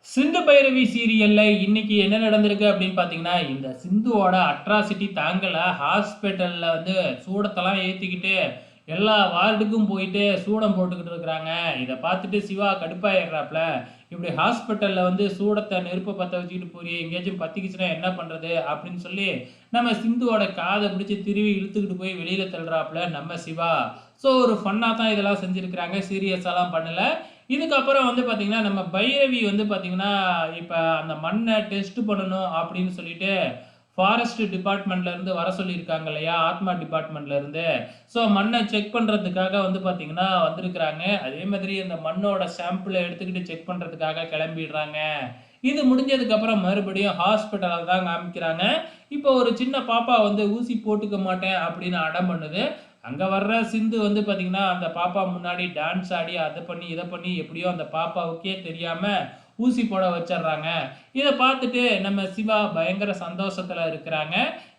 சிந்து பைரவி சீரியல்ல இன்னைக்கு என்ன நடந்திருக்கு அப்படின்னு பார்த்தீங்கன்னா, இந்த சிந்துவோட அட்ராசிட்டி தாங்கல. ஹாஸ்பிட்டல்ல வந்து சூடத்தெல்லாம் ஏத்திக்கிட்டு, எல்லா வார்டுக்கும் போயிட்டு சூடம் போட்டுக்கிட்டு இருக்கிறாங்க. இத பார்த்துட்டு சிவா கடுப்பாயிடுறாப்ல. இப்படி ஹாஸ்பிட்டல்ல வந்து சூடத்த நெருப்ப பத்த வச்சுக்கிட்டு போறியே, எங்கேயாச்சும் பத்திக்கிச்சுன்னா என்ன பண்றது? அப்படின்னு சொல்லி, நம்ம சிந்துவோட காத பிடிச்சு திருவி இழுத்துக்கிட்டு போய் வெளியில தள்ளுறாப்ல நம்ம சிவா. ஸோ ஒரு ஃபன்னா தான் இதெல்லாம் செஞ்சிருக்கிறாங்க. சீரியஸாலாம் பண்ணல. இதுக்கப்புறம் வந்து பார்த்தீங்கன்னா, நம்ம பைரவி வந்து பார்த்தீங்கன்னா, இப்ப அந்த மண்ண டெஸ்ட் பண்ணணும் அப்படின்னு சொல்லிட்டு, ஃபாரஸ்ட் டிபார்ட்மெண்ட்ல இருந்து வர சொல்லியிருக்காங்க இல்லையா? ஆத்மா டிபார்ட்மெண்ட்ல இருந்து. ஸோ மண்ண செக் பண்றதுக்காக வந்து பார்த்தீங்கன்னா வந்திருக்கிறாங்க. அதே மாதிரி அந்த மண்ணோட சாம்பிள எடுத்துக்கிட்டு செக் பண்றதுக்காக கிளம்பிடுறாங்க. இது முடிஞ்சதுக்கப்புறம் மறுபடியும் ஹாஸ்பிட்டல தான் காமிக்கிறாங்க. இப்போ ஒரு சின்ன பாப்பா வந்து ஊசி போட்டுக்க மாட்டேன் அப்படின்னு அடம் பண்ணுது. அங்க வர்ற சிந்து வந்து பார்த்தீங்கன்னா, அந்த பாப்பா முன்னாடி டான்ஸ் ஆடி, அத பண்ணி, இத பண்ணி எப்படியோ அந்த பாப்பாவுக்கே தெரியாம ஊசி போட வச்சர்றாங்க. இத பார்த்துட்டு நம்ம சிவா பயங்கர சந்தோஷத்துல இருக்கிறாங்க.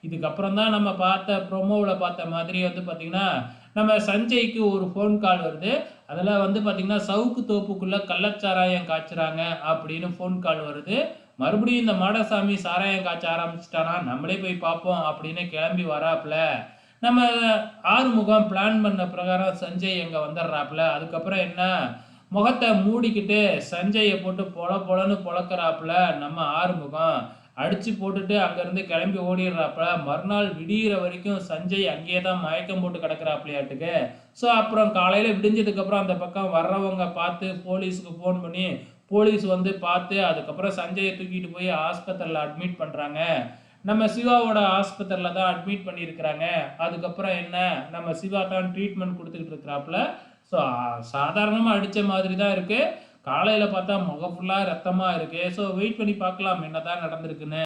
இதுக்கப்புறம் தான் நம்ம பார்த்த ப்ரோமோவுல பார்த்த மாதிரி வந்து பார்த்தீங்கன்னா, நம்ம சஞ்சய்க்கு ஒரு ஃபோன் கால் வருது. அதுல வந்து பார்த்தீங்கன்னா, "சவுக்கு தோப்புக்குள்ள கள்ளச்சாராயம் காய்ச்சுறாங்க" அப்படின்னு ஃபோன் கால் வருது. மறுபடியும் இந்த மாடசாமி சாராயம் காய்ச்ச ஆரம்பிச்சுட்டானா, நம்மளே போய் பார்ப்போம் அப்படின்னு கிளம்பி வராப்ல. நம்ம ஆறுமுகம் பிளான் பண்ண பிரகாரம் சஞ்சய் அங்க வந்துடுறாப்ல. அதுக்கப்புறம் என்ன, முகத்த மூடிக்கிட்டு சஞ்சய போட்டு பொல பொலன்னு பொளக்குறாப்ல நம்ம ஆறுமுகம். அடிச்சு போட்டுட்டு அங்கருந்து கிளம்பி ஓடிடுறாப்ல. மறுநாள் விடியிற வரைக்கும் சஞ்சய் அங்கேயே தான் மயக்கம் போட்டு கிடக்குறாப்லயாட்டுக்கு. ஸோ அப்புறம் காலையில விடிஞ்சதுக்கப்புறம் அந்த பக்கம் வர்றவங்க பார்த்து போலீஸுக்கு ஃபோன் பண்ணி, போலீஸ் வந்து பார்த்து அதுக்கப்புறம் சஞ்சய தூக்கிட்டு போய் ஆஸ்பத்திரியில அட்மிட் பண்றாங்க. நம்ம சிவாவோட ஆஸ்பத்திரியில தான் அட்மிட் பண்ணியிருக்கிறாங்க. அதுக்கப்புறம் என்ன, நம்ம சிவா தான் ட்ரீட்மெண்ட் குடுத்துக்கிட்டு இருக்கிறாப்ல. ஸோ சாதாரணமா அடிச்ச மாதிரி தான் இருக்கு. காலையில பார்த்தா முகம் ஃபுல்லா ரத்தமா இருக்கு. ஸோ வெயிட் பண்ணி பார்க்கலாம் என்னதான் நடந்திருக்குன்னு.